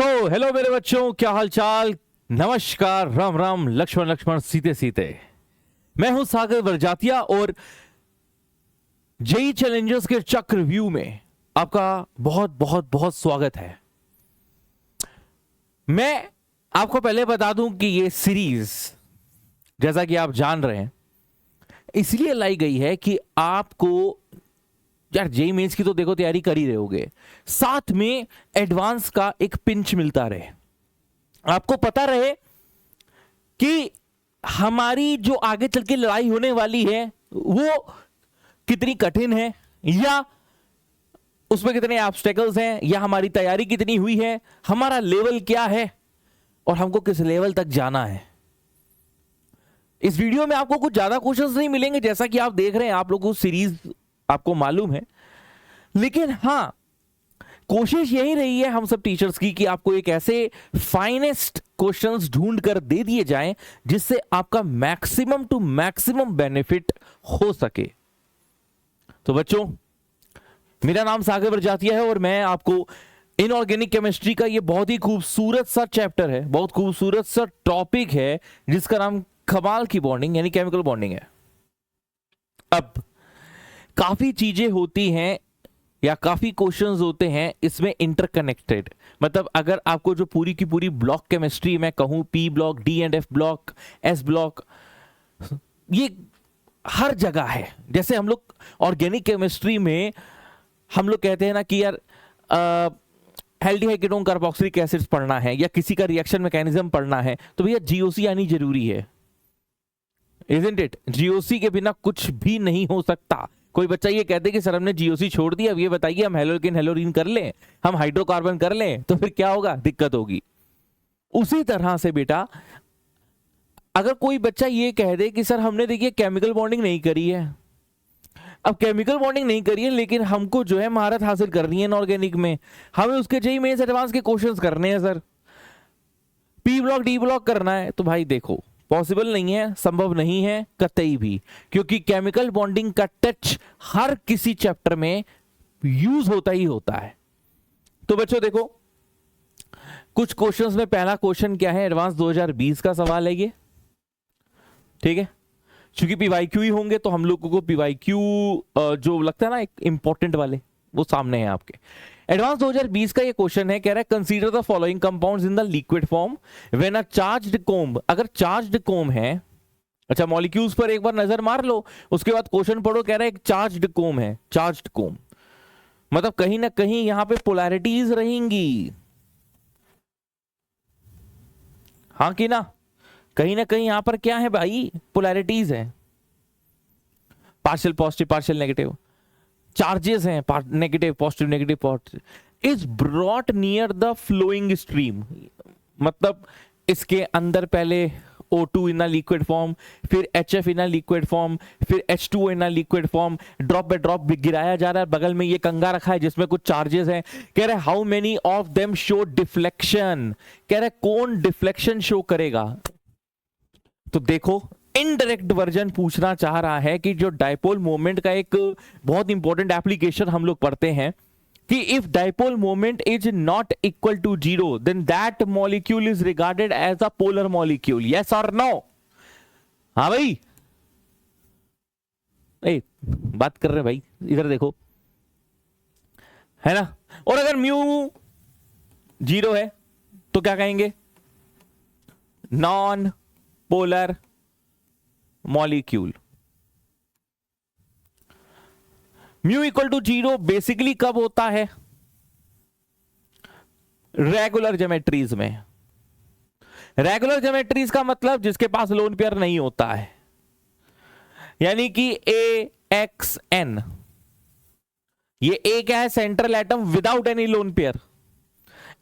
तो हेलो मेरे बच्चों, क्या हाल चाल। नमस्कार, राम राम, लक्ष्मण लक्ष्मण, सीते सीते। मैं हूं सागर बरजातिया और जेई चैलेंजर्स के चक्रव्यूह में आपका बहुत बहुत बहुत स्वागत है। मैं आपको पहले बता दूं कि ये सीरीज, जैसा कि आप जान रहे हैं, इसलिए लाई गई है कि आपको, यार जेई मेंस की तो देखो तैयारी कर ही रहे होगे, साथ में एडवांस का एक पिंच मिलता रहे, आपको पता रहे कि हमारी जो आगे चल के लड़ाई होने वाली है वो कितनी कठिन है, या उसमें कितने ऑब्स्टेकल्स हैं, या हमारी तैयारी कितनी हुई है, हमारा लेवल क्या है और हमको किस लेवल तक जाना है। इस वीडियो में आपको कुछ ज्यादा क्वेश्चंस नहीं मिलेंगे, जैसा कि आप देख रहे हैं, आप लोगों को सीरीज आपको मालूम है, लेकिन हां, कोशिश यही रही है हम सब टीचर्स की कि आपको एक ऐसे फाइनेस्ट क्वेश्चंस ढूंढ कर दे दिए जाएं जिससे आपका मैक्सिमम टू मैक्सिमम बेनिफिट हो सके। तो बच्चों, मेरा नाम सागर बरजातिया है और मैं आपको इनऑर्गेनिक केमिस्ट्री का ये बहुत ही खूबसूरत सा चैप्टर है, बहुत खूबसूरत सा टॉपिक है जिसका नाम कमाल की बॉन्डिंग यानी केमिकल बॉन्डिंग है। अब काफी चीजें होती हैं या काफी क्वेश्चंस होते हैं इसमें इंटरकनेक्टेड, मतलब अगर आपको जो पूरी की पूरी ब्लॉक केमिस्ट्री मैं कहूं, P block, D and F block, S block, ये हर जगह है। जैसे हम लोग ऑर्गेनिक केमिस्ट्री में हम लोग कहते हैं ना कि यार एल्डिहाइड कीटोन कार्बोक्सिलिक एसिड्स पढ़ना है या किसी का रिएक्शन मैकेनिज्म पढ़ना है तो भैया जीओसी आनी जरूरी है, इजंट इट? जीओसी के बिना कुछ भी नहीं हो सकता। कोई बच्चा ये कहते कि सर हमने जीओसी छोड़ दिया, अब ये बताइए हम हेलोकिन हेलोरीन कर लें, हम हाइड्रोकार्बन कर लें, तो फिर क्या होगा? दिक्कत होगी। उसी तरह से बेटा, अगर कोई बच्चा ये कह दे कि सर हमने देखिए केमिकल बॉन्डिंग नहीं करी है, अब केमिकल बॉन्डिंग नहीं करी है लेकिन हमको जो है महारत हासिल करनी है इनऑर्गेनिक में, हमें उसके जेईई मेंस एडवांस के क्वेश्चंस करने हैं sir, P block D block करना है, तो भाई देखो पॉसिबल नहीं है, संभव नहीं है कतई भी, क्योंकि केमिकल बॉन्डिंग का टच हर किसी चैप्टर में यूज होता ही होता है। तो बच्चों देखो, कुछ क्वेश्चंस में पहला क्वेश्चन क्या है, एडवांस 2020 का सवाल है ये, ठीक है? चूंकि पीवाईक्यू ही होंगे तो हम लोगों को पीवाईक्यू जो लगता है ना एक इंपॉर्टेंट वाले, वो सामने है आपके। एडवांस 2020 का ये क्वेश्चन है, कह रहा है consider the following compounds in the liquid form when a charged comb, अगर चार्ज्ड कोम्ब है, अच्छा मॉलिक्यूल्स पर एक बार नजर मार लो, उसके बाद क्वेश्चन पढ़ो, कह रहा है एक चार्ज्ड कोम्ब है, चार्ज्ड कोम्ब मतलब कहीं ना कहीं यहां पे पोलैरिटीज रहेंगी, हाँ कि ना? कहीं ना कहीं यहां पर क्या है भाई? पोलैरिटीज है, partial positive partial negative, charges हैं, negative positive negative positive, is brought near the flowing stream, मतलब इसके अंदर पहले O2 इन लिक्विड फॉर्म, फिर HF इन लिक्विड फॉर्म, फिर H2O in liquid form, drop by drop गिराया जा रहा है, बगल में ये कंगा रखा है जिसमें कुछ चार्जेस हैं, कह रहे how many of them show deflection, कह रहे कौन डिफ्लेक्शन शो करेगा। तो देखो, इनडायरेक्ट वर्जन पूछना चाह रहा है कि जो डायपोल मोमेंट का एक बहुत इंपॉर्टेंट एप्लीकेशन हम लोग पढ़ते हैं कि if dipole moment is not equal to 0 then that molecule is regarded as a polar molecule, yes और नो? हाँ भाई, बात कर रहे भाई, इधर देखो, है ना? और अगर म्यू 0 है तो क्या कहेंगे? Non polar molecule. Mu equal to 0 basically कब होता है? रेगुलर ज्योमेट्रीज में। रेगुलर ज्योमेट्रीज का मतलब जिसके पास लोन पेयर नहीं होता है, यानी कि AXN, ये A क्या है? Central atom without any lone pair.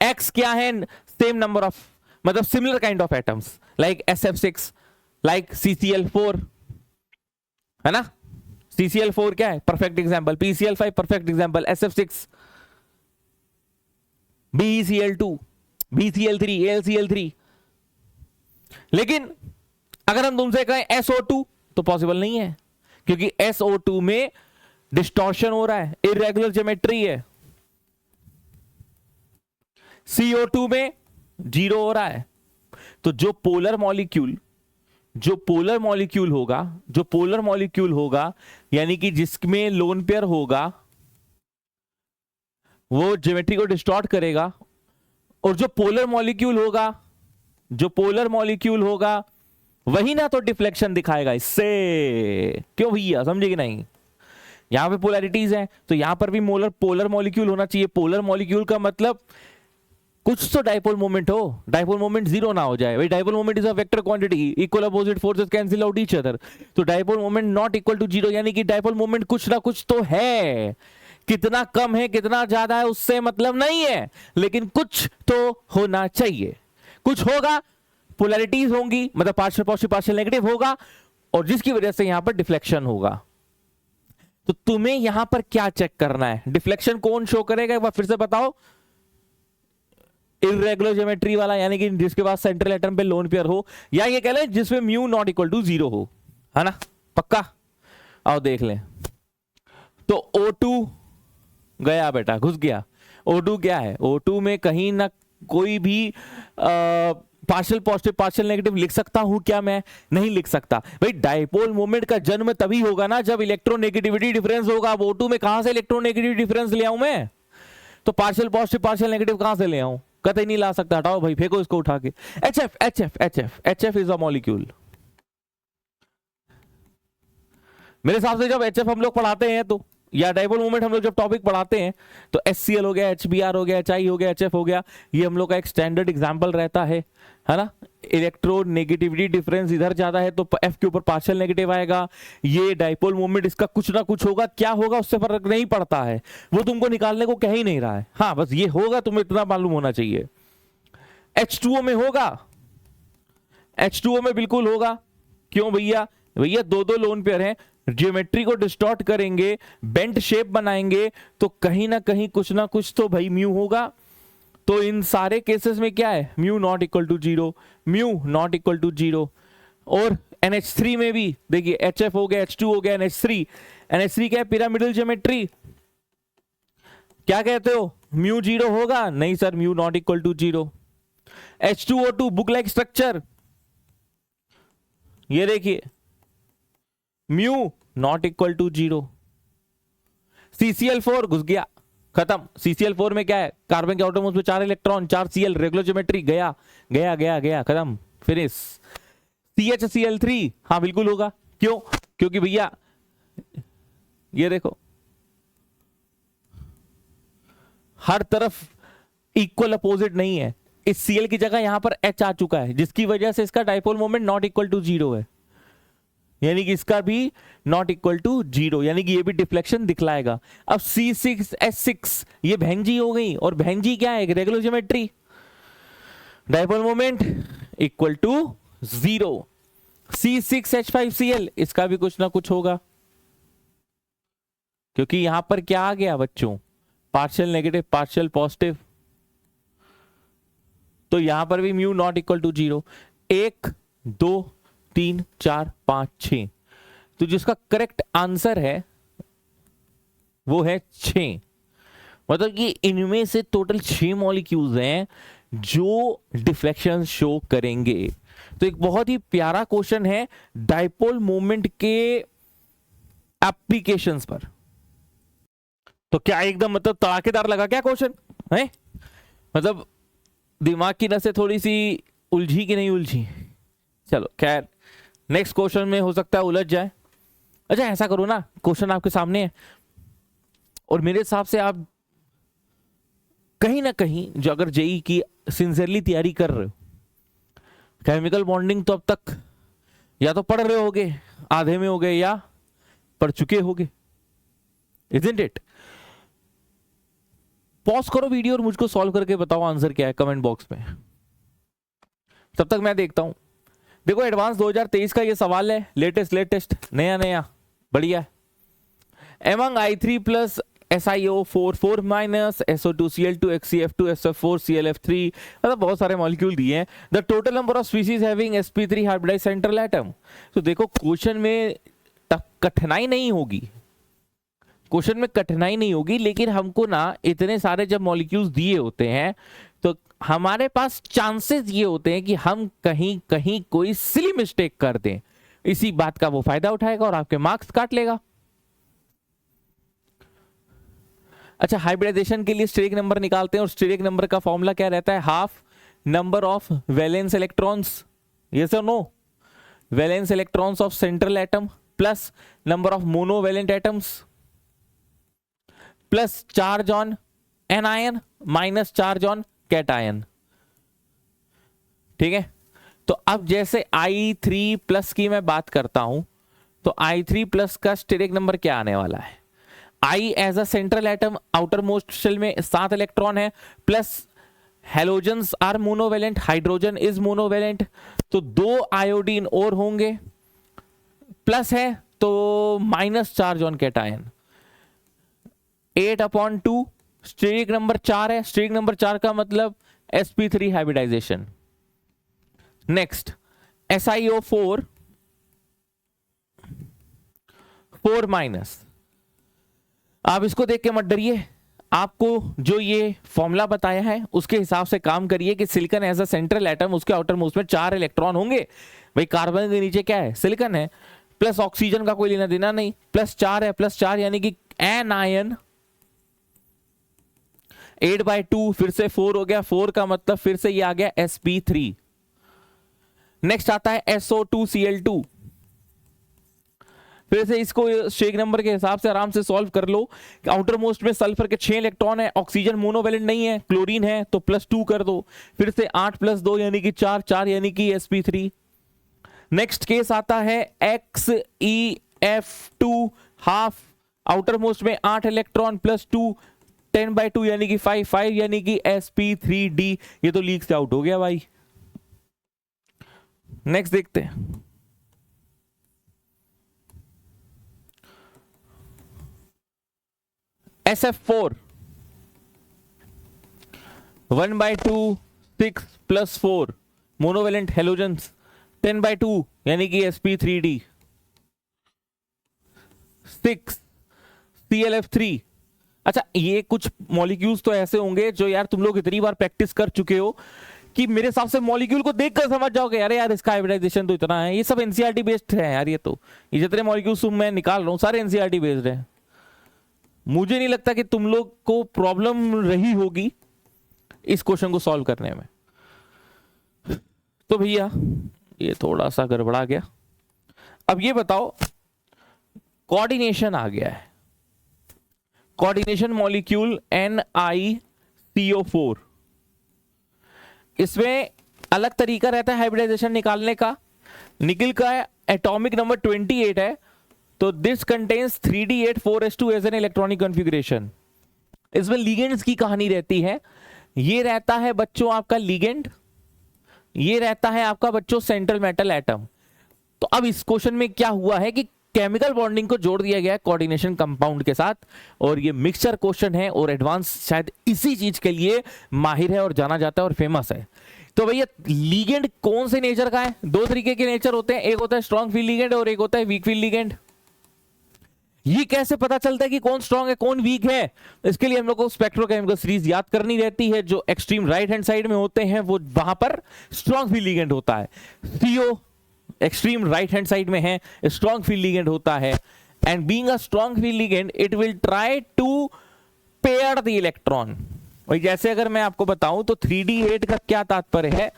X क्या है? सेम नंबर ऑफ, मतलब similar kind of atoms, like SF6, like CCl4, है ना? CCl4 क्या है? Perfect example. PCl5 perfect example. SF6, BeCl2, BCl3, AlCl3। लेकिन अगर हम तुमसे कहें SO2 तो पॉसिबल नहीं है, क्योंकि SO2 में डिस्टॉर्शन हो रहा है, इरेगुलर ज्योमेट्री है। CO2 में 0 हो रहा है, तो जो पोलर मॉलिक्यूल होगा यानी कि जिसमें लोन पेयर होगा वो ज्योमेट्री को डिस्टॉर्ट करेगा, और जो पोलर मॉलिक्यूल होगा वही ना तो डिफ्लेक्शन दिखाएगा इससे। क्यों भैया, समझे कि नहीं? यहां पे पोलैरिटीज हैं तो यहां पर भी पोलर मॉलिक्यूल होना चाहिए। पोलर मॉलिक्यूल का मतलब कुछ तो डाइपोल मोमेंट हो, डाइपोल मोमेंट जीरो ना हो जाए। भाई dipole moment is a vector quantity, equal opposite forces cancel out each other, तो dipole moment not equal to zero, यानी कि डाइपोल मोमेंट कुछ ना कुछ तो है। कितना कम है कितना ज्यादा है उससे मतलब नहीं है, लेकिन कुछ तो होना चाहिए, कुछ होगा, पोलैरिटीज होंगी, मतलब पार्शियल पॉजिटिव पार्शियल नेगेटिव होगा, और जिसकी वजह से यहां पर डिफ्लेक्शन होगा। तो तुम्हें यहां पर क्या चेक करना है? डिफ्लेक्शन कौन शो करेगा एक बार फिर से बताओ? इर्रेगुलर ज्योमेट्री वाला, यानी कि जिसके पास सेंट्रल एटम पे लोन पेयर हो, या ये कह लें जिसमें म्यू नॉट इक्वल टू 0 हो, है ना? पक्का? आओ देख लें। तो O2 गया बेटा, घुस गया। O2 क्या है? O2 में कहीं ना कोई भी पार्शियल पॉजिटिव पार्शियल नेगेटिव लिख सकता हूं क्या? मैं नहीं लिख सकता। भाई डाइपोल मोमेंट का जन्म तभी होगा ना जब इलेक्ट्रोनेगेटिविटी डिफरेंस होगा। अब O2 में कहां से इलेक्ट्रोनेगेटिविटी डिफरेंस ले आऊं मैं? तो पार्शियल पॉजिटिव पार्शियल नेगेटिव कहां से ले आऊं? कतई नहीं ला सकता। हटाओ भाई, फेंको इसको उठा के। HF is a molecule. मेरे हिसाब से जब HF हम लोग पढ़ाते हैं तो, या डाइपोल मोमेंट हम लोग जब टॉपिक पढ़ाते हैं तो HCl हो गया, HBr हो गया, HI हो गया, HF हो गया, ये हम लोग का एक स्टैंडर्ड एग्जांपल रहता है ना? इलेक्ट्रोनेगेटिविटी डिफरेंस इधर ज्यादा है तो F के ऊपर पार्शियल नेगेटिव आएगा। ये डाइपोल मोमेंट इसका कुछ ना कुछ होगा, क्या होगा उससे फर्क नहीं पड़ता है, वो तुमको निकालने को कह ही नहीं रहा है। हाँ बस ये होगा, तुम्हें इतना मालूम होना चाहिए। H2O में होगा, H2O में बिल्कुल होगा। क्यों भैया? भैया दो दो लोन पेयर हैं, ज्योमेट्री को डिस्टॉर्ट करेंगे, बेंट शेप बनाएंगे, तो कहीं ना कहीं कुछ ना कुछ तो भाई म्यू होगा। तो इन सारे केसेस में क्या है? Mu not equal to 0, mu not equal to 0। और NH3 में भी देखिए, HF हो गया, H2 हो गया, NH3 क्या है? Pyramidal geometry. क्या कहते हो? म्यू 0 होगा? नहीं sir, mu not equal to 0। H2O2 book like structure, ये देखिए, mu not equal to 0। CCl4 घुस गया, खत्म। CCl4 में क्या है? कार्बन के आउटरमोस्ट में 4 इलेक्ट्रॉन, 4 Cl, रेगुलर ज्योमेट्री, गया गया गया गया, खत्म, फिनिश। CHCl3 हाँ बिल्कुल होगा। क्यों? क्योंकि भैया ये देखो, हर तरफ इक्वल अपोजिट नहीं है। इस Cl की जगह यहां पर H आ चुका है, जिसकी वजह से इसका dipole moment not equal to 0 है, यानी कि इसका भी नॉट इक्वल टू 0, यानी कि ये भी डिफ्लेक्शन दिखलाएगा। अब C6H6 ये बहनजी हो गई, और बहनजी क्या है? एक regular geometry, dipole moment equal to 0। C6H5Cl इसका भी कुछ ना कुछ होगा, क्योंकि यहां पर क्या आ गया बच्चों? पार्शियल नेगेटिव पार्शियल पॉजिटिव, तो यहां पर भी म्यू नॉट इक्वल टू 0। 1 2 3 4 5 6, तो जिसका करेक्ट आंसर है वो है 6। मतलब कि इनमें से टोटल 6 मॉलिक्यूल्स हैं जो डिफ्लेक्शन शो करेंगे। तो एक बहुत ही प्यारा क्वेश्चन है डाइपोल मोमेंट के एप्लीकेशंस पर। तो क्या एकदम मतलब तड़ाकेदार लगा क्या क्वेश्चन है? मतलब दिमाग की नसें थोड़ी सी उलझी कि नहीं उलझी? चलो खैर, नेक्स्ट क्वेश्चन में हो सकता है उलझ जाए। अच्छा ऐसा करो ना, क्वेश्चन आपके सामने है और मेरे हिसाब से आप कहीं ना कहीं जो अगर जेई की सिंसियरली तैयारी कर रहे हो, केमिकल बॉन्डिंग तो अब तक या तो पढ़ रहे होगे, आधे में हो गए, या पढ़ चुके होगे, इजंट इट? पॉज करो वीडियो और मुझको सॉल्व करके बताओ आंसर क्या है कमेंट बॉक्स में, तब तक मैं देखता हूं। देखो एडवांस 2023 का ये सवाल है, लेटेस्ट नया बढ़िया। Among I3 plus SiO4 4 minus SO2Cl2 XCF2 SF4 ClF3, मतलब बहुत सारे मॉलिक्यूल दिए हैं। The total number of species having sp3 hybridised central atom. तो देखो क्वेश्चन में कठिनाई नहीं होगी, लेकिन हमको ना इतने सारे जब मॉलिक्यूल्स दिए होते हैं तो हमारे पास चांसेस ये होते हैं कि हम कहीं कहीं कोई सिली मिस्टेक कर दें, इसी बात का वो फायदा उठाएगा और आपके मार्क्स काट लेगा। अच्छा, हाइब्रिडाइजेशन के लिए स्टेरिक नंबर निकालते हैं और स्टेरिक नंबर का फॉर्मूला क्या रहता है? Half number of valence electrons, yes और no, valence electrons of central atom plus number of monovalent atoms plus charge on anion minus charge on cation. ठीक है, तो अब जैसे I3 प्लस की मैं बात करता हूं तो I3 प्लस का स्टेरिक नंबर क्या आने वाला है? I as a central atom outer most shell में 7 इलेक्ट्रॉन है, plus halogens are monovalent, hydrogen is monovalent, तो 2 आयोडीन और होंगे, प्लस है तो minus charge on cation. 8/2 steric number 4 है, स्टेरिक नंबर 4 का मतलब sp3 hybridisation. Next SiO4 4 minus. आप इसको देख के मत डरिए, आपको जो ये फॉर्मूला बताया है उसके हिसाब से काम करिए कि silicon as a central atom, उसके आउटर मोस्ट में 4 इलेक्ट्रॉन होंगे। भाई कार्बन के नीचे क्या है? सिलिकॉन है, प्लस ऑक्सीजन का कोई लेना देना नहीं, प्लस 4 है, प्लस 4 यानी कि एनायन। 8/2 फिर से 4 हो गया, 4 का मतलब फिर से ये आ गया sp3। नेक्स्ट आता है SO2Cl2, फिर से इसको स्टेरिक नंबर के हिसाब से आराम से सॉल्व कर लो। आउटर मोस्ट में सल्फर के 6 इलेक्ट्रॉन है, ऑक्सीजन मोनोवैलेंट नहीं है, क्लोरीन है, तो +2 कर दो, फिर से 8 + 2 यानी कि 4, 4 यानी कि sp3। नेक्स्ट केस आता है XeF2 हाफ, आउटर मोस्ट में 8 इलेक्ट्रॉन +2, 10/2 यानी कि 5, 5 यानी कि sp3d। ये तो लीक से आउट हो गया भाई। नेक्स्ट देखते हैं, SF4 1/2 6 + 4 मोनोवेलेंट हेलोजन्स, 10/2 यानी कि sp3d। 6 ClF3। अच्छा, ये कुछ मॉलिक्यूल्स तो ऐसे होंगे जो यार तुम लोग इतनी बार प्रैक्टिस कर चुके हो कि मेरे हिसाब से मॉलिक्यूल को देखकर समझ जाओगे अरे यार इसका हाइब्रिडाइजेशन तो इतना है। ये सब एनसीईआरटी बेस्ड है यार, ये जितने मॉलिक्यूल्स मैं निकाल रहा हूं सारे एनसीईआरटी बेस्ड है। मुझे नहीं लगता कि तुम लोग को प्रॉब्लम रही होगी इस क्वेश्चन को सॉल्व करने में। तो भैया ये थोड़ा सा गड़बड़ा गया। अब ये बताओ, कोऑर्डिनेशन आ गया है, कोऑर्डिनेशन मॉलिक्यूल NiCO4, इसमें अलग तरीका रहता है हाइब्रिडाइजेशन निकालने का। निकिल का एटॉमिक नंबर 28 है, तो this contains 3d8 4s2 as an electronic configuration. इसमें लिगेंड्स की कहानी रहती है। ये रहता है बच्चों आपका लिगेंड, ये रहता है आपका बच्चों सेंट्रल मेटल एटम। तो अब इस क्वेश्चन में क्या हुआ है कि केमिकल बॉन्डिंग को जोड़ दिया गया है कोऑर्डिनेशन कंपाउंड के साथ, और ये मिक्सचर क्वेश्चन है और एडवांस शायद इसी चीज के लिए माहिर है और जाना जाता है और फेमस है। तो भैया लिगेंड कौन से नेचर का है? 2 तरीके के नेचर होते हैं, एक होता है स्ट्रॉन्ग फील्ड लिगेंड और एक होता है वीक फील्ड लिगेंड। ये कैसे पता चलता है कि कौन स्ट्रॉन्ग है कौन वीक है? इसके लिए हम लोग को स्पेक्ट्रोकेमिकल सीरीज याद करनी रहती है। जो एक्सट्रीम राइट हैंड साइड में होते हैं वो वहां पर स्ट्रॉन्ग फील्ड लिगेंड होता है, CO extreme right hand side में है, स्ट्रॉन्ग फील्ड लिगेंड होता है। And being a strong field ligand it will try to pair the electron. और जैसे अगर मैं आपको बताऊं तो 3d8 का क्या तात्पर्य है?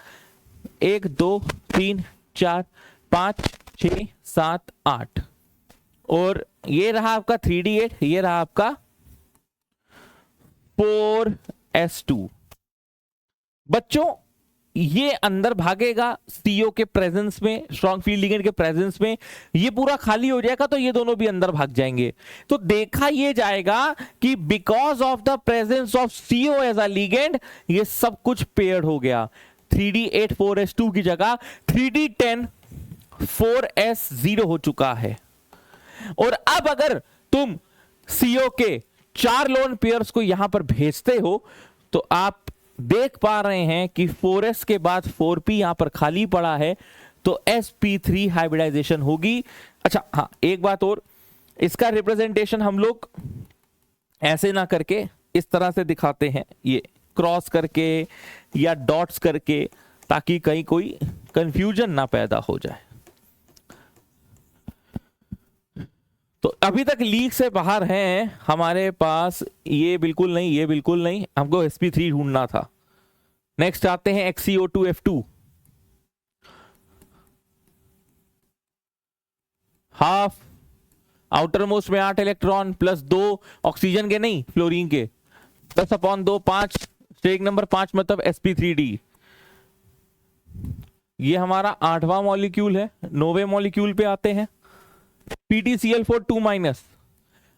1 2 3 4 5 6 7 8, और ये रहा आपका 3d8, ये रहा आपका 4s2। बच्चों ये अंदर भागेगा CO के प्रेजेंस में, स्ट्रॉन्ग फील्ड लिगेंड के प्रेजेंस में, ये पूरा खाली हो जाएगा तो ये दोनों भी अंदर भाग जाएंगे। तो देखा ये जाएगा कि because of the presence of CO as a ligand ये सब कुछ पेयर्ड हो गया। 3d8 4s2 की जगह 3d10 4s0 हो चुका है। और अब अगर तुम CO के 4 लोन पेयर्स को यहां पर भेजते हो तो आप देख पा रहे हैं कि 4s के बाद 4p यहां पर खाली पड़ा है, तो sp3 हाइब्रिडाइजेशन होगी। अच्छा हाँ, एक बात और, इसका रिप्रेजेंटेशन हम लोग ऐसे ना करके इस तरह से दिखाते हैं। ये क्रॉस करके या डॉट्स करके, ताकि कहीं कोई कंफ्यूजन ना पैदा हो जाए। तो अभी तक लीक से बाहर हैं हमारे पास, ये बिल्कुल नहीं, ये बिल्कुल नहीं, हमको sp3 ढूंढना था। नेक्स्ट आते हैं XeO2F2, हाफ, आउटर मोस्ट में 8 इलेक्ट्रॉन प्लस 2 ऑक्सीजन के नहीं, फ्लोरीन के, 10/2 5, स्टेक नंबर 5 मतलब sp3d। ये हमारा 8वां मॉलिक्यूल है। 9वें मॉलिक्यूल पे आते हैं, PtCl4 2-।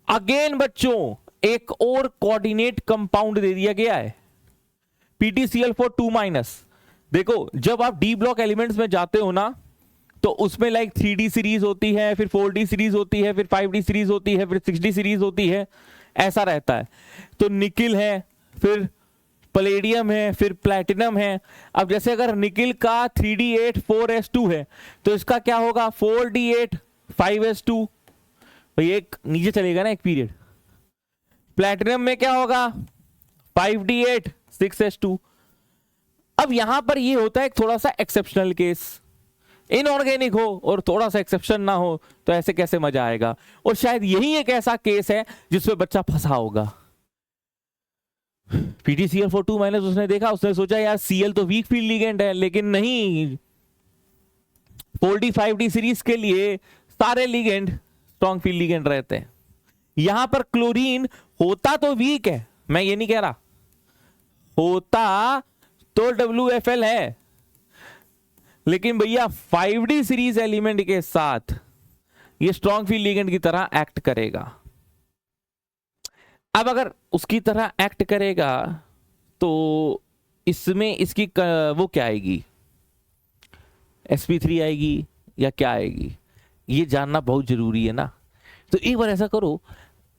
अगेन बच्चों एक और कोऑर्डिनेट कंपाउंड दे दिया गया है, PtCl4 2-। देखो जब आप डी ब्लॉक एलिमेंट्स में जाते हो ना, तो उसमें लाइक 3D सीरीज होती है, फिर 4D सीरीज होती है, फिर 5D सीरीज होती है, फिर 6D सीरीज होती है, ऐसा रहता है। तो निकिल है, फिर पैलेडियम है, फिर प्लैटिनम है। अब जैसे अगर निकिल का 3D8 4s2 है, तो इसका क्या होगा 4D8 5s2, भाई एक नीचे चलेगा ना एक पीरियड। प्लैटिनम में क्या होगा 5D8 6s2। अब यहां पर ये होता है एक थोड़ा सा एक्सेप्शनल केस, इनऑर्गेनिक हो और थोड़ा सा एक्सेप्शन ना हो, तो ऐसे कैसे मजा आएगा। और शायद यही एक ऐसा केस है जिसमें बच्चा फंसा होगा। PtCl4 2-, उसने देखा, उसने सोचा यार Cl तो वीक फील्ड लिगेंड है, लेकिन नहीं, 4D 5D सीरीज के लिए सारे लिगेंड स्ट्रॉन्ग फील्ड लिगेंड रहते हैं। यहां पर क्लोरीन होता तो वीक है, मैं ये नहीं कह रहा, होता तो WFL है, लेकिन भैया 5D सीरीज एलिमेंट के साथ ये स्ट्रॉन्ग फील्ड लिगेंड की तरह एक्ट करेगा। अब अगर उसकी तरह एक्ट करेगा तो इसमें इसकी वो क्या आएगी, sp3 आएगी या क्या आएगी, ये जानना बहुत जरूरी है ना। तो एक बार ऐसा करो,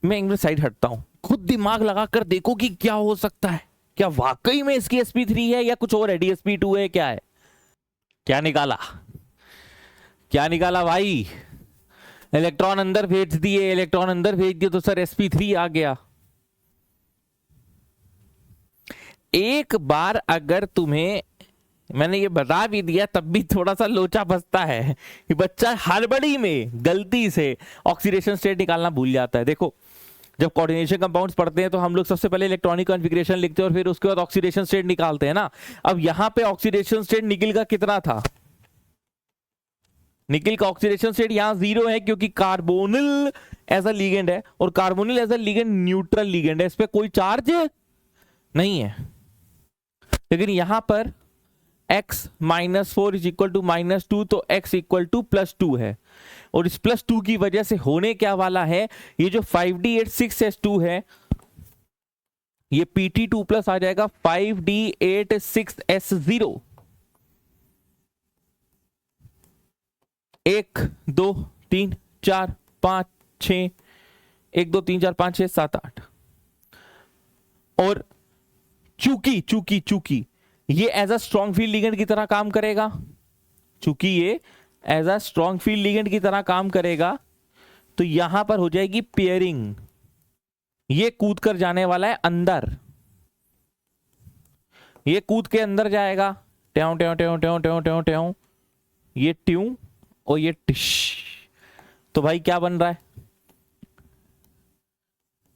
मैं इंग्लिश साइड हटता हूं, खुद दिमाग लगा कर देखो कि क्या हो सकता है, क्या वाकई में इसकी sp3 है या कुछ और है, dsp2 है, क्या है। क्या निकाला, क्या निकाला भाई, इलेक्ट्रॉन अंदर भेज दिए, इलेक्ट्रॉन अंदर भेज दिए तो सर sp3 आ गया। एक बार अगर तुम्हें मैंने ये बता भी दिया तब भी थोड़ा सा लोचा बचता है कि बच्चा हड़बड़ी में गलती से ऑक्सीडेशन स्टेट निकालना भूल जाता है। देखो जब कोऑर्डिनेशन कंपाउंड्स पढ़ते हैं तो हम लोग सबसे पहले इलेक्ट्रॉनिक कॉन्फ़िगरेशन लिखते हैं और फिर उसके बाद ऑक्सीडेशन स्टेट निकालते हैं ना। अब यहां पे ऑक्सीडेशन स्टेट निकिल का कितना था, निकिल का ऑक्सीडेशन स्टेट यहां 0 है क्योंकि कार्बोनिल एज अ लिगेंड है, और carbonyl as a ligand neutral ligand है, इस पे कोई चार्ज नहीं है। लेकिन यहां पर x -4 इज इक्वल टू -2, तो x इक्वल टू +2 है, और इस +2 की वजह से होने क्या वाला है, ये जो 5D86S2 है ये Pt2 प्लस आ जाएगा 5D86S0। 1 2 3 4 5 6, 1 2 3 4 5 6 7 8, और चूंकि ये as a strong field ligand की तरह काम करेगा, चूंकि ये as a strong field ligand की तरह काम करेगा, तो यहां पर हो जाएगी पेयरिंग। ये कूद कर जाने वाला है अंदर, ये कूद के अंदर जाएगा, ट्यों ट्यों ट्यों ट्यों ट्यों ट्यों ट्यों, ये ट्यूं और ये टिश। तो भाई क्या बन रहा है,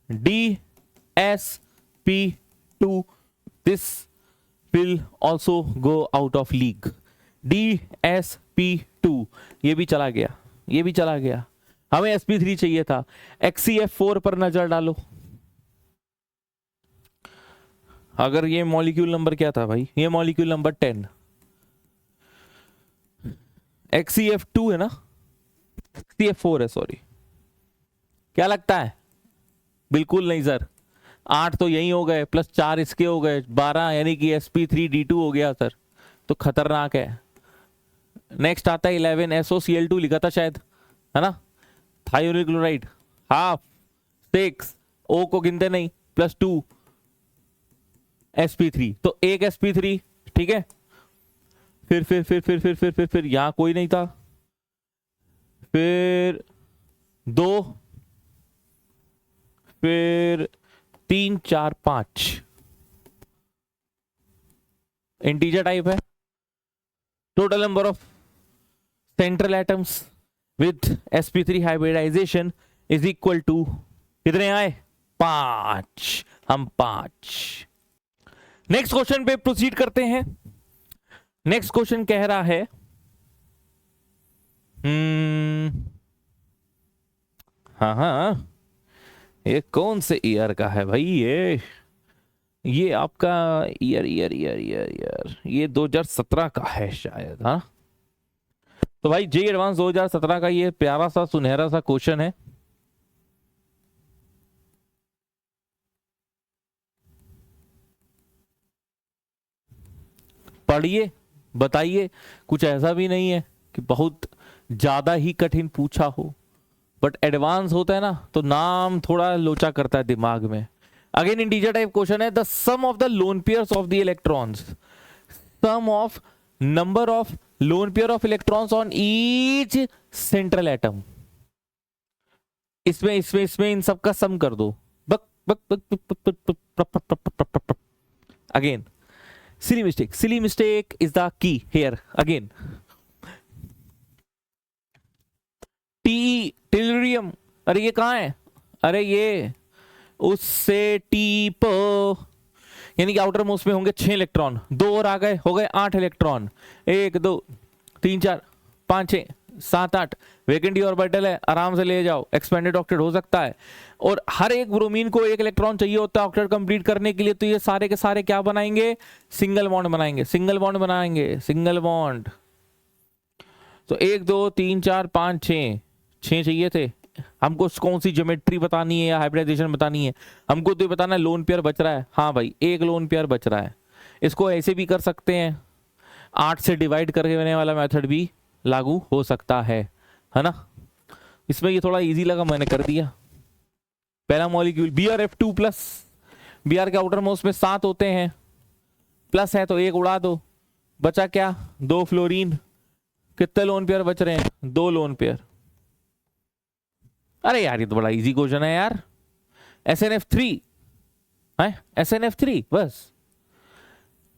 DsP2, this will also go out of league, DsP2, ये भी चला गया, ये भी चला गया, हमें sp3 चाहिए था। XeF4 पर नजर डालो, अगर ये मॉलिक्यूल नंबर क्या था भाई, ये मॉलिक्यूल नंबर 10, XeF2 है ना, XeF4 है, सॉरी, क्या लगता है, बिल्कुल नहीं सर, 8 तो यही हो गए, +4 इसके हो गए, 12, यानी कि sp3d2 हो गया सर, तो खतरनाक है। नेक्स्ट आता है 11, SOCl2 लिखा था शायद, है ना, थायोनिल क्लोराइड, हाफ 6, O को गिनते नहीं, +2 sp3, तो एक sp3, ठीक है। फिर यहां कोई नहीं था, फिर 2, फिर 3 4 5, इंटीजर टाइप है। Total number of central atoms with sp3 hybridization is equal to कितने आए? 5। हम 5। नेक्स्ट क्वेश्चन पे प्रोसीड करते हैं। नेक्स्ट क्वेश्चन कह रहा है हाँ, ये कौन से ईयर का है भाई? ये आपका ईयर ये 2017 का है शायद। हाँ, तो भाई जे एडवांस 2017 का ये प्यारा सा सुनहरा सा क्वेश्चन है। पढ़िए, बताइए। कुछ ऐसा भी नहीं है कि बहुत ज्यादा ही कठिन पूछा हो, बट एडवांस होता है ना तो नाम थोड़ा लोचा करता है दिमाग में। अगेन इंटीजर टाइप क्वेश्चन है। The sum of the lone pairs of the electrons, sum of number of lone pair of electrons on each central atom. इसमें इन सब का सम कर दो। बक बक बक बक बक। Again silly mistake is the key here again. Tellurium, अरे ये कहाँ है? अरे ये उससे टीप, यानी कि आउटर मोस्ट में होंगे 6 इलेक्ट्रॉन, 2 और आ गए, हो गए 8 इलेक्ट्रॉन। 1 2 3 4 5 6 7 8 वैकेंट ऑर्बिटल है, आराम से ले जाओ। एक्सपेंडेड ऑक्टेट हो सकता है, और हर एक ब्रोमीन को 1 इलेक्ट्रॉन चाहिए होता है ऑक्टेट कंप्लीट करने के लिए। तो ये सारे के सारे क्या बनाएंगे? सिंगल बॉन्ड बनाएंगे, सिंगल बॉन्ड बनाएंगे, सिंगल बॉन्ड। तो 1 2 3 4 5 6 चाहिए थे हमको। कौन सी ज्योमेट्री बतानी है या हाइब्रिडाइजेशन बतानी है? हमको तो ये बताना है लोन पेयर बच रहा है। हाँ भाई, 1 लोन पेयर बच रहा है। इसको ऐसे भी कर सकते हैं, 8 से डिवाइड करने वाला मेथड भी लागू हो सकता है ना। इसमें ये थोड़ा इजी लगा, मैंने कर दिया। पहला मॉलिक्यूल BrF2 प्लस, Br के आउटर मोस्ट में 7 होते हैं, प्लस है तो 1 उड़ा दो, बचा क्या? 2 फ्लोरीन। कितने लोन पेयर बच रहे हैं? 2 लोन पेयर। अरे यार, ये तो बड़ा इजी क्वेश्चन है यार। SnF3 है, SnF3 बस।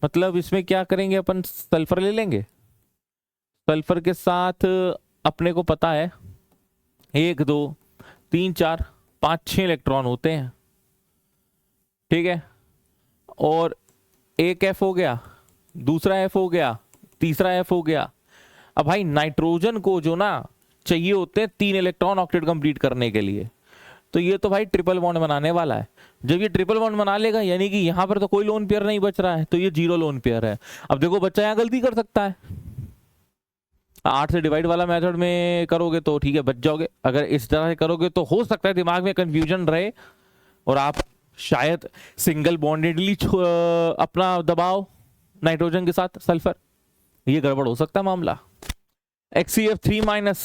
मतलब इसमें क्या करेंगे अपन? सल्फर ले लेंगे। सल्फर के साथ अपने को पता है 1 2 3 4 5 6 इलेक्ट्रॉन होते हैं, ठीक है। और एक F हो गया, दूसरा F हो गया, तीसरा F हो गया। अब भाई नाइट्रोजन को जो ना चाहिए होते हैं 3 इलेक्ट्रॉन ऑक्टेट कंप्लीट करने के लिए, तो ये तो भाई ट्रिपल बॉन्ड बनाने वाला है। जब ये ट्रिपल बॉन्ड बना लेगा, यानी कि यहां पर तो कोई लोन पेयर नहीं बच रहा है, तो ये 0 लोन पेयर है। अब देखो बच्चा यहां गलती कर सकता है, 8 से डिवाइड वाला मेथड में करोगे तो ठीक है बच जाओगे, अगर इस तरह से करोगे तो हो सकता है दिमाग में कंफ्यूजन रहे और आप शायद सिंगल बॉन्डेडली अपना दबाओ नाइट्रोजन के साथ सल्फर, ये गड़बड़ हो सकता है मामला। XCF3 माइनस,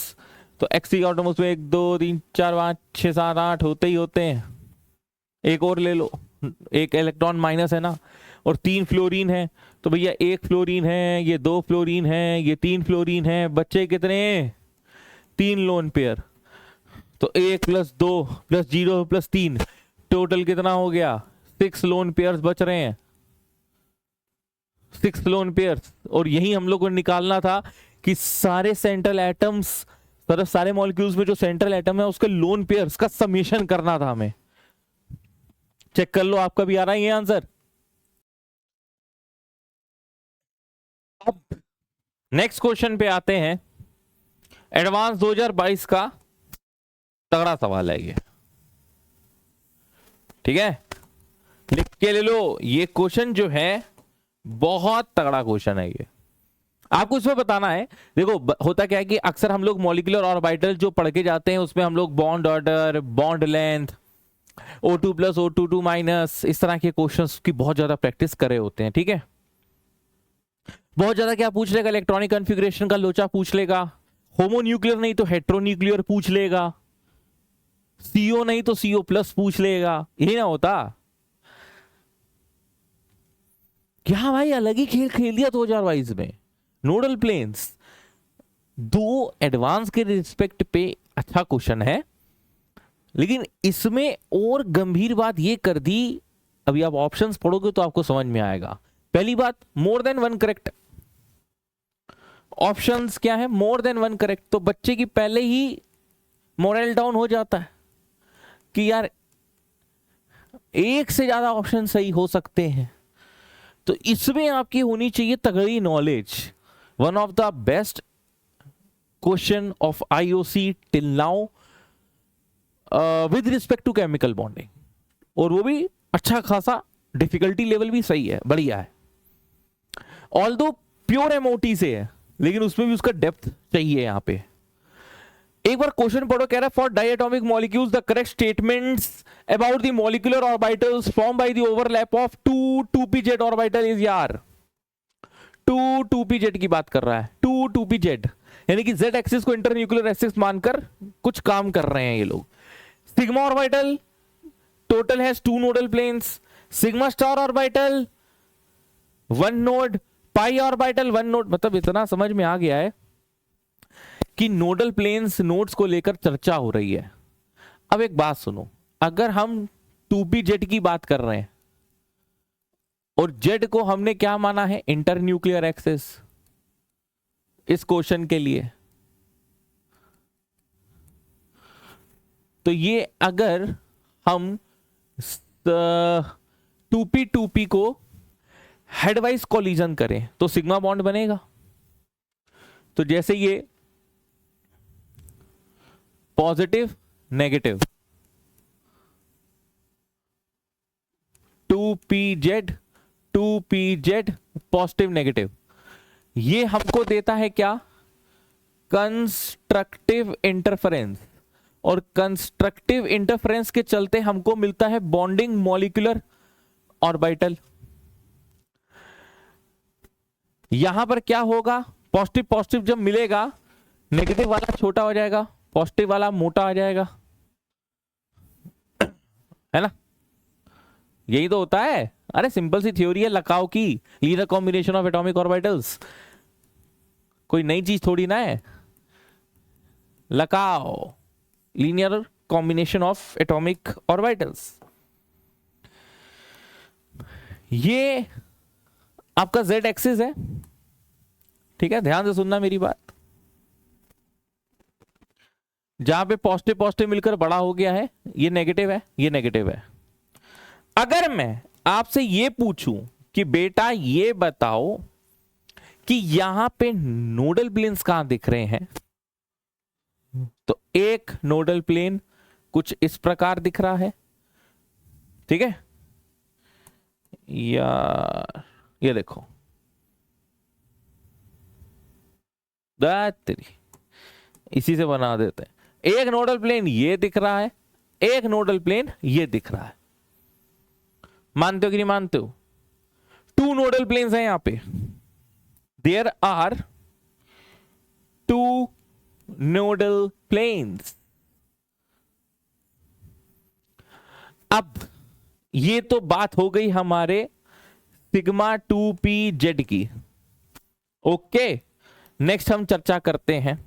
तो XC का आउटरमोस्ट में 1 2 3 4 5 6 7 8 होते ही होते हैं। एक और ले लो, 1 इलेक्ट्रॉन माइनस है ना, और 3 फ्लोरीन है, तो भैया 1 फ्लोरीन है, ये 2 फ्लोरीन है, ये 3 फ्लोरीन है, बच्चे कितने? 3 लोन पेयर। तो 1 + 2 + 0 + 3 टोटल कितना हो गया? 6 लोन पेयर्स बच रहे हैं, 6 लोन पेयर्स। और यही हम लोग को निकालना था कि सारे सेंट्रल एटम्स, सारे मॉलिक्यूल्स में जो सेंट्रल एटम है उसके लोन पेयर्स का समेशन करना था हमें। चेक कर लो, आपका भी आ रहा है ये आंसर। अब नेक्स्ट क्वेश्चन पे आते हैं। एडवांस 2022 का तगड़ा सवाल है ये, ठीक है, लिख के ले लो। ये क्वेश्चन जो है बहुत तगड़ा क्वेश्चन है ये। आपको इसमें बताना है, देखो होता क्या है कि अक्सर हम लोग मॉलिक्यूलर ऑर्बिटल जो पढ़ के जाते हैं उसमें हम लोग bond order, bond length, O2 + O2 - इस तरह के क्वेश्चंस की बहुत ज्यादा प्रैक्टिस करे होते हैं, ठीक है। बहुत ज्यादा क्या पूछ लेगा? इलेक्ट्रॉनिक कॉन्फ़िगरेशन का लोचा पूछ लेगा, होमोन्यूक्लियर नहीं तो हेट्रोन्यूक्लियर पूछ लेगा, CO नहीं तो CO+ पूछ लेगा, यही ना होता क्या भाई? अलग ही खेल खेल दिया 2022 में। नोडल प्लेन्स 2 एडवांस के रिस्पेक्ट पे अच्छा क्वेश्चन है, लेकिन इसमें और गंभीर बात ये कर दी, अभी आप ऑप्शंस पढ़ोगे तो आपको समझ में आएगा। पहली बात, more than one correct. Options क्या है? More than one correct. तो बच्चे की पहले ही मोरल डाउन हो जाता है कि यार एक से ज्यादा ऑप्शन सही हो सकते हैं। तो इसमें आपकी होनी चाहिए तगड़ी knowledge. One of the best question of IOC till now with respect to chemical bonding, और वो भी अच्छा खासा, डिफिकल्टी लेवल भी सही है, बढ़िया है। ऑल्दो प्योर एमओटी से है, लेकिन उसमें भी उसका डेप्थ चाहिए यहां पे। एक बार क्वेश्चन पढ़ो, कह रहा है for diatomic molecules the correct statements about the molecular orbitals form by the overlap of two 2pz orbital is यार। 2pz की बात कर रहा है, 2pz, यानी कि z एक्सिस को इंटरन्यूक्लियर एक्सिस मानकर कुछ काम कर रहे हैं ये लोग। Sigma orbital total has 2 nodal planes, sigma star orbital 1 node, pi orbital 1 node. मतलब इतना समझ में आ गया है कि नोडल प्लेन्स नोड्स को लेकर चर्चा हो रही है। अब एक बात सुनो, अगर हम 2pz की बात कर रहे हैं और z को हमने क्या माना है? इंटरन्यूक्लियर एक्सिस, इस क्वेश्चन के लिए। तो ये अगर हम 2p को हेडवाइज कोलिजन करें तो सिग्मा बॉन्ड बनेगा। तो जैसे ये positive negative 2pz positive negative, ये हमको देता है क्या? Constructive interference. और कंस्ट्रक्टिव इंटरफेरेंस के चलते हमको मिलता है बॉन्डिंग मॉलिक्यूलर ऑर्बिटल। यहां पर क्या होगा? पॉजिटिव पॉजिटिव जब मिलेगा, नेगेटिव वाला छोटा हो जाएगा, पॉजिटिव वाला मोटा आ जाएगा, है ना? यही तो होता है। अरे सिंपल सी थ्योरी है लकाओ की, linear combination of atomic orbitals. कोई नई चीज थोड़ी ना है। LCAO, linear combination of atomic orbitals. ये आपका z एक्सिस है, ठीक है? ध्यान से सुनना मेरी बात। जहां पे पॉजिटिव पॉजिटिव मिलकर बड़ा हो गया है, ये नेगेटिव है, ये नेगेटिव है। अगर मैं आपसे ये पूछूं कि बेटा ये बताओ कि यहां पे नोडल प्लेन्स कहां दिख रहे हैं, तो एक नोडल प्लेन कुछ इस प्रकार दिख रहा है, ठीक है? यार ये देखो, इसी से बना देते हैं। एक नोडल प्लेन ये दिख रहा है, एक नोडल प्लेन ये दिख रहा है। मानते हो कि नहीं मानते हो? 2 नोडल प्लेन्स हैं यहां पे। There are 2 nodal planes. अब ये तो बात हो गई हमारे सिग्मा 2pz की। ओके, नेक्स्ट हम चर्चा करते हैं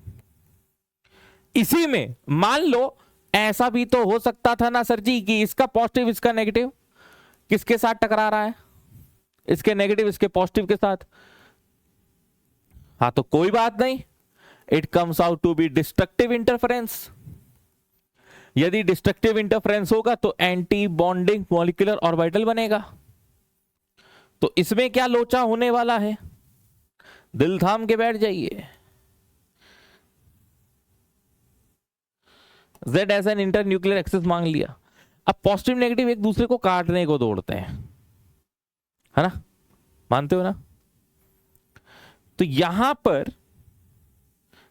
इसी में। मान लो ऐसा भी तो हो सकता था ना सर जी कि इसका पॉजिटिव इसका नेगेटिव किसके साथ टकरा रहा है? इसके नेगेटिव इसके पॉजिटिव के साथ। हाँ तो कोई बात नहीं, it comes out to be destructive interference. यदि डिस्ट्रक्टिव इंटरफेरेंस होगा तो एंटी बॉन्डिंग मॉलिक्यूलर ऑर्बिटल बनेगा। तो इसमें क्या लोचा होने वाला है? दिल थाम के बैठ जाइए। Z as an internuclear axis मांग लिया। अब पॉजिटिव नेगेटिव एक दूसरे को काटने को दौड़ते हैं, है ना? मानते हो ना? तो यहां पर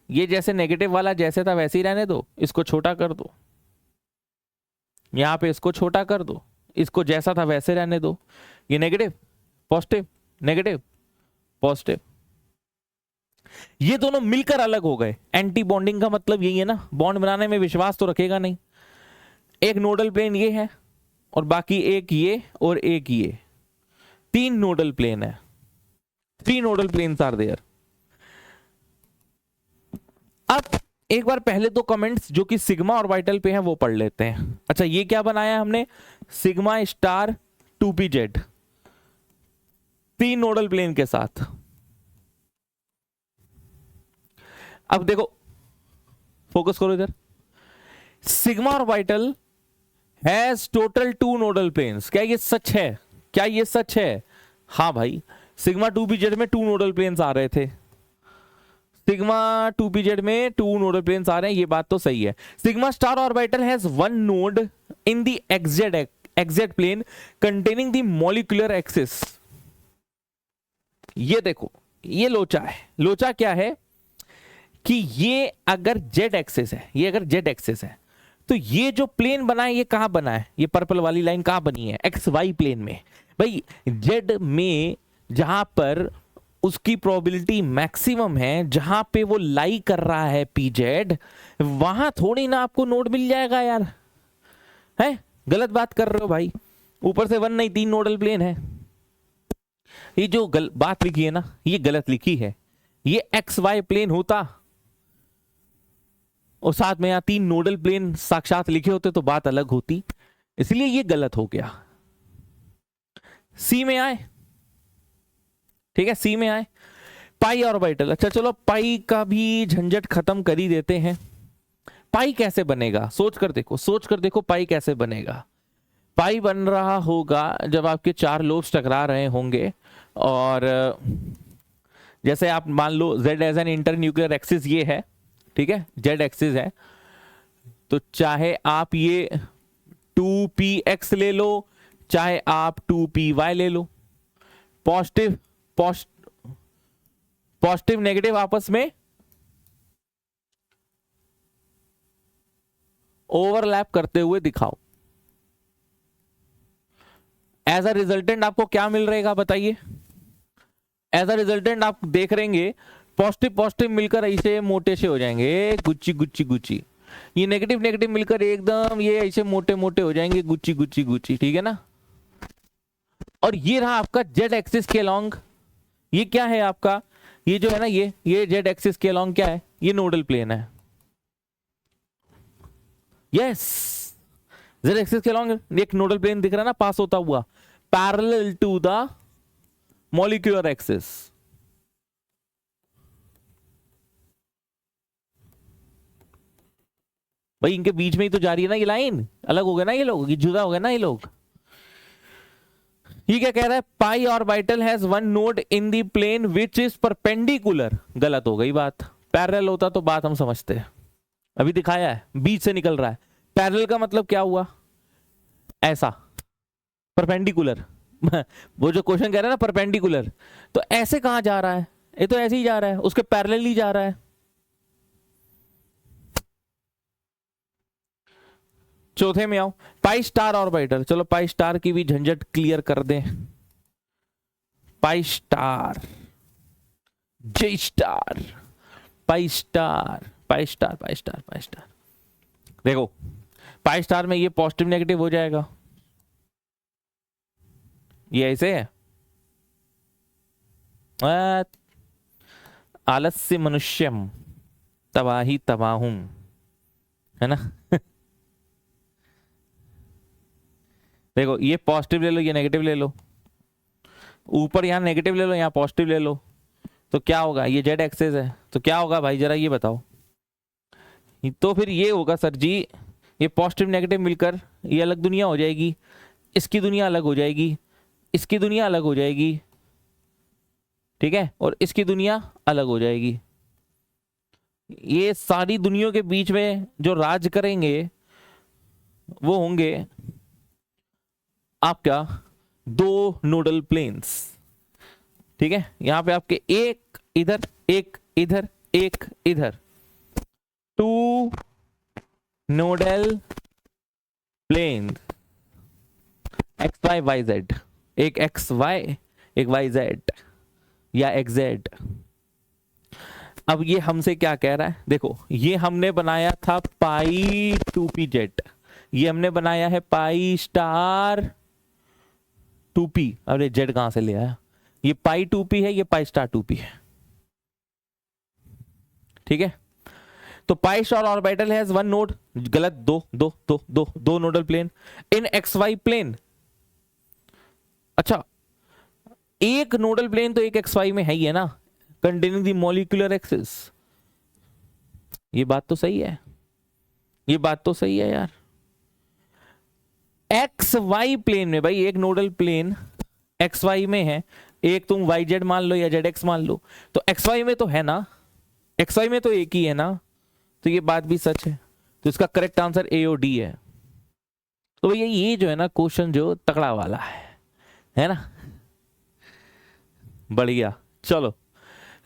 ये जैसे नेगेटिव वाला जैसे था वैसे ही रहने दो, इसको छोटा कर दो, यहां पे इसको छोटा कर दो, इसको जैसा था वैसे रहने दो। ये नेगेटिव पॉजिटिव नेगेटिव पॉजिटिव, ये दोनों मिलकर अलग हो गए। एंटी बॉन्डिंग का मतलब यही है ना, बॉन्ड बनाने में विश्वास तो रखेगा नहीं। एक नोडल प्लेन ये है और बाकी एक ये और एक ये, 3 नोडल प्लेन है। 3 नोडल प्लेन्स आर देयर। अब एक बार पहले 2 कमेंट्स जो कि सिग्मा ऑर्बिटल पे हैं वो पढ़ लेते हैं। अच्छा, ये क्या बनाया हमने? Sigma star 2pz। 3 nodal plane के साथ। अब देखो, फोकस करो इधर। Sigma orbital has total 2 nodal planes. क्या ये सच है? क्या ये सच है? हाँ भाई, सिग्मा 2pz में 2 नोडल प्लेन्स आ रहे थे। सिग्मा 2pz में 2 नोडल प्लेन्स आ रहे हैं, ये बात तो सही है। Sigma star orbital has 1 node in the exact plane containing the molecular axis. ये देखो, ये लोचा है। लोचा क्या है कि ये अगर जेड एक्सिस है, ये अगर जेड एक्सिस है, तो ये जो प्लेन बना है ये कहां बना है? ये पर्पल वाली लाइन कहां बनी है? एक्स वाई प्लेन में। भाई जेड में जहां पर उसकी प्रोबेबिलिटी मैक्सिमम है, जहां पे वो लाई कर रहा है पी जेड, वहां थोड़ी ना आपको नोड मिल जाएगा यार। है गलत बात कर रहे हो भाई। ऊपर से 1 नहीं 3 नोडल प्लेन है। ये जो बात लिखी है ना, ये गलत लिखी है। ये एक्स वाई प्लेन होता और साथ में यहां 3 नोडल प्लेन साक्षात लिखे होते तो बात अलग होती। इसलिए ये गलत हो गया। सी में आए, ठीक है, सी में आए। पाई ऑर्बिटल। अच्छा चलो, पाई का भी झंझट खत्म कर ही देते हैं। पाई कैसे बनेगा? सोच कर देखो, सोच कर देखो, पाई कैसे बनेगा? पाई बन रहा होगा जब आपके 4 लोब्स टकरा रहे होंगे, और जैसे आप मान लो z as an internuclear axis ये है, ठीक है, z एक्सिस है, तो चाहे आप ये 2px ले लो, चाहे आप 2py ले लो, पॉजिटिव नेगेटिव आपस में ओवरलैप करते हुए दिखाओ। एज अ रिजल्टेंट आपको क्या मिल रहेगा बताइए? एज अ रिजल्टेंट आप देख रहेंगे पॉजिटिव पॉजिटिव मिलकर ऐसे मोटे से हो जाएंगे, गुच्ची गुच्ची गुच्ची। ये नेगेटिव नेगेटिव मिलकर एकदम ये ऐसे मोटे मोटे हो जाएंगे, गुच्ची गुच्ची गुच्ची, ठीक है ना। और ये रहा आपका जेड एक्सिस के अलोंग। ये क्या है आपका? ये जो है ना, ये जेड एक्सिस के अलोंग क्या है? ये नोडल प्लेन है। यस, जेड एक्सिस के अलोंग एक नोडल प्लेन दिख रहा है ना पास होता हुआ, parallel to the molecular axis. भाई इनके बीच में ही तो जा रही है ना ये लाइन। अलग हो गए ना ये लोग, ये जुदा हो गए ना ये लोग। ये क्या कह रहा है? Pi orbital has 1 node in the plane which is perpendicular. गलत हो गई बात। पैरेलल होता तो बात हम समझते हैं। अभी दिखाया है बीच से निकल रहा है। पैरेलल का मतलब क्या हुआ? ऐसा। परपेंडिकुलर वो जो क्वेश्चन कह रहा है ना परपेंडिकुलर, तो ऐसे कहां जा रहा है? ये तो ऐसे ही जा रहा है, उसके पैरेलल ही जा रहा है। चौथे में आओ, पाई स्टार ऑर्बिटल। चलो पाई स्टार की भी झंझट क्लियर कर दें। Pi star, J star, pi star, pi star, pi star, pi star. देखो पाई स्टार में ये पॉजिटिव नेगेटिव हो जाएगा, ये ऐसे है। आलस्य मनुष्यम तबाही तबाहुम, है ना। देखो ये पॉजिटिव ले लो, ये नेगेटिव ले लो, ऊपर यहां नेगेटिव ले लो, यहां पॉजिटिव ले लो, तो क्या होगा? ये जेड एक्सिस है, तो क्या होगा भाई जरा ये बताओ। तो फिर ये होगा सर जी, ये पॉजिटिव नेगेटिव मिलकर ये अलग दुनिया हो जाएगी, इसकी दुनिया अलग हो जाएगी, इसकी दुनिया अलग हो जाएगी, ठीक है, और इसकी दुनिया अलग हो जाएगी। ये सारी दुनियाओं के बीच में जो राज करेंगे वो होंगे आपका 2 नोडल प्लेन्स, ठीक है। यहां पे आपके एक इधर, एक इधर, एक इधर, 2 nodal plane, x y y z, एक एक्स वाई एक वाई जेड या एक्स जेड। अब ये हमसे क्या कह रहा है? देखो ये हमने बनाया था पाई 2pz, ये हमने बनाया है पाई स्टार 2p। अरे जेड कहां से ले आया? ये पाई 2p है, ये पाई स्टार 2p है, ठीक है। तो pi star orbital has 1 node, गलत, दो नोडल प्लेन इन एक्स वाई प्लेन। अच्छा एक नोडल प्लेन तो एक XY में है ही है ना, कंटेनिंग द मॉलिक्यूलर एक्सिस। ये बात तो सही है, ये बात तो सही है यार। XY प्लेन में भाई एक नोडल प्लेन XY में है, एक तुम YZ मान लो या ZX मान लो, तो XY में तो है ना, XY में तो एक ही है ना, तो ये बात भी सच है। तो इसका करेक्ट आंसर A और D है। तो भैया ये जो है ना क्वेश्चन जो तगड़ा वाला है ना, बढ़िया। चलो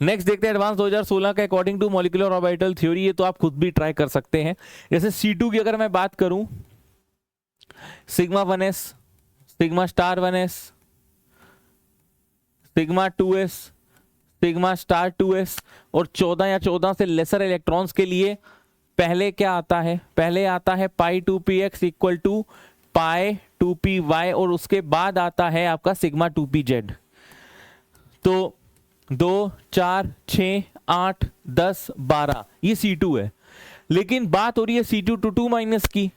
नेक्स्ट देखते हैं एडवांस 2016 का according to molecular orbital theory. ये तो आप खुद भी ट्राई कर सकते हैं। जैसे C2 की अगर मैं बात करूं, sigma 1s, sigma star 1s, sigma 2s, sigma star 2s और 14 या 14 से लेसर इलेक्ट्रॉन्स के लिए पहले क्या आता है, पहले आता है पाई 2px equal to pi 2py और उसके बाद आता है आपका सिग्मा 2pz। तो 2 4 6 8 10 12 ये C2 है, लेकिन बात हो रही है C2 to 2 माइनस की,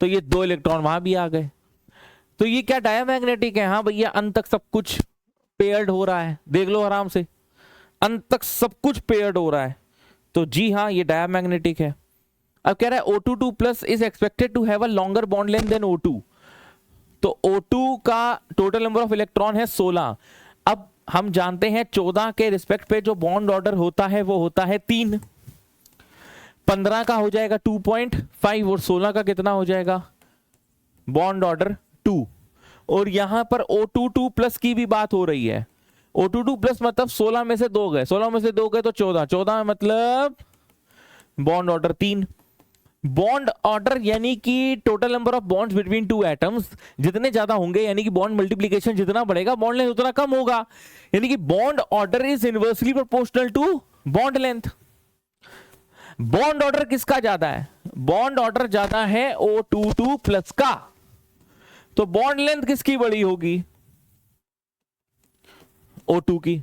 तो ये 2 इलेक्ट्रॉन वहां भी आ गए। तो ये क्या डायमैग्नेटिक है? हाँ भैया, अंत तक सब कुछ पेयर्ड हो रहा है, देख लो आराम से, अंत तक सब कुछ पेयर्ड हो रहा है। तो जी हाँ, ये डायमैग्नेटिक है। अब कह रहा है O22 plus is expected to have a longer bond length than O2। तो O2 का टोटल नंबर ऑफ इलेक्ट्रॉन है 16। अब हम जानते हैं 14 के रिस्पेक्ट पे जो बॉन्ड ऑर्डर होता है वो होता है 3, 15 का हो जाएगा 2.5 और 16 का कितना हो जाएगा बॉन्ड ऑर्डर 2। और यहां पर O22 प्लस की भी बात हो रही है। O22 प्लस मतलब 16 में से 2 गए, 16 में से 2 गए तो 14, 14 मतलब बॉन्ड ऑर्डर 3। बॉन्ड ऑर्डर यानी कि total number of bonds between two atoms जितने ज्यादा होंगे, यानी कि बॉन्ड मल्टीप्लिकेशन जितना बढ़ेगा बॉन्ड लेंथ उतना कम होगा, यानी कि bond order is inversely proportional to bond length. Bond order किसका ज्यादा है? बॉन्ड ऑर्डर ज्यादा है O22 प्लस का, तो बॉन्ड लेंथ किसकी बड़ी होगी? O2 की।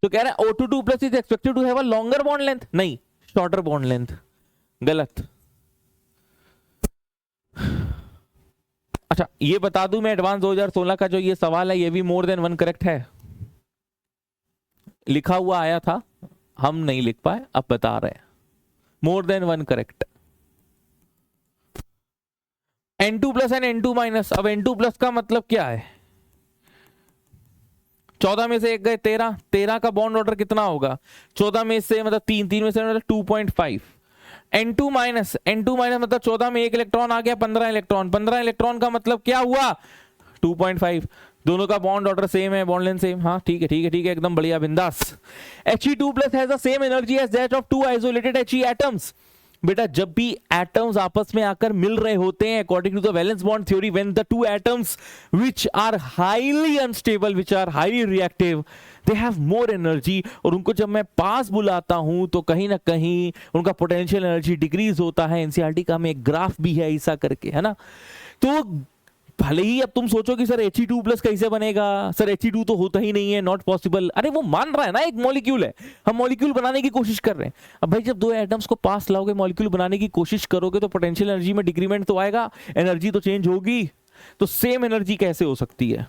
तो कह रहा है O22 plus is expected to have a longer bond length, नहीं शॉर्टर बॉन्ड लेंथ, गलत। अच्छा ये बता दूं मैं, एडवांस 2016 का जो ये सवाल है ये भी मोर देन 1 करेक्ट है, लिखा हुआ आया था, हम नहीं लिख पाए, अब बता रहे हैं more than 1 correct. N2 plus and N2 minus, अब N2 प्लस का मतलब क्या है? 14 में से एक गए 13, 13 का बॉन्ड ऑर्डर कितना होगा? 14 में से मतलब 3, 3 में से मतलब 2.5। N2 माइनस, N2 माइनस मतलब 14 में एक इलेक्ट्रॉन आ गया 15 इलेक्ट्रॉन, 15 इलेक्ट्रॉन का मतलब क्या हुआ? 2.5। दोनों का बॉन्ड ऑर्डर सेम है, बॉन्ड लेंथ सेम। हाँ ठीक है ठीक है ठीक है, एकदम बढ़िया बिंदास। He2 plus has the same energy as that of 2 isolated He atoms. बेटा जब भी एटम्स आपस में आकर मिल रहे होते हैं according to the valence bond theory, when the two atoms which are highly unstable, which are highly reactive, they have more energy, और उनको जब मैं पास बुलाता हूं तो कहीं ना कहीं उनका पोटेंशियल एनर्जी डिक्रीज होता है। एनसीईआरटी का में एक ग्राफ भी है ऐसा करके, है ना। तो भले ही अब तुम सोचो कि सर He2 प्लस कैसे बनेगा, सर He2 तो होता ही नहीं है, नॉट पॉसिबल। अरे वो मान रहा है ना एक मॉलिक्यूल है, हम मॉलिक्यूल बनाने की कोशिश कर रहे हैं। अब भाई जब 2 एटम्स को पास लाओगे, मॉलिक्यूल बनाने की कोशिश करोगे, तो पोटेंशियल एनर्जी में डिक्रीमेंट तो आएगा, एनर्जी तो चेंज होगी। तो सेम एनर्जी कैसे हो सकती है?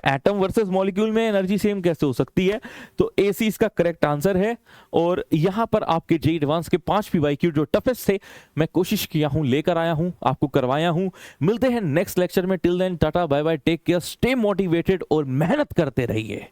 एटम वर्सेस मॉलिक्यूल में एनर्जी सेम कैसे हो सकती है? तो AC इसका करेक्ट आंसर है। और यहां पर आपके जेईई एडवांस के 5 PYQ जो टफेस्ट थे, मैं कोशिश किया हूं, लेकर आया हूं, आपको करवाया हूं। मिलते हैं नेक्स्ट लेक्चर में, till then tata bye bye, take care, stay motivated और मेहनत करते रहिए।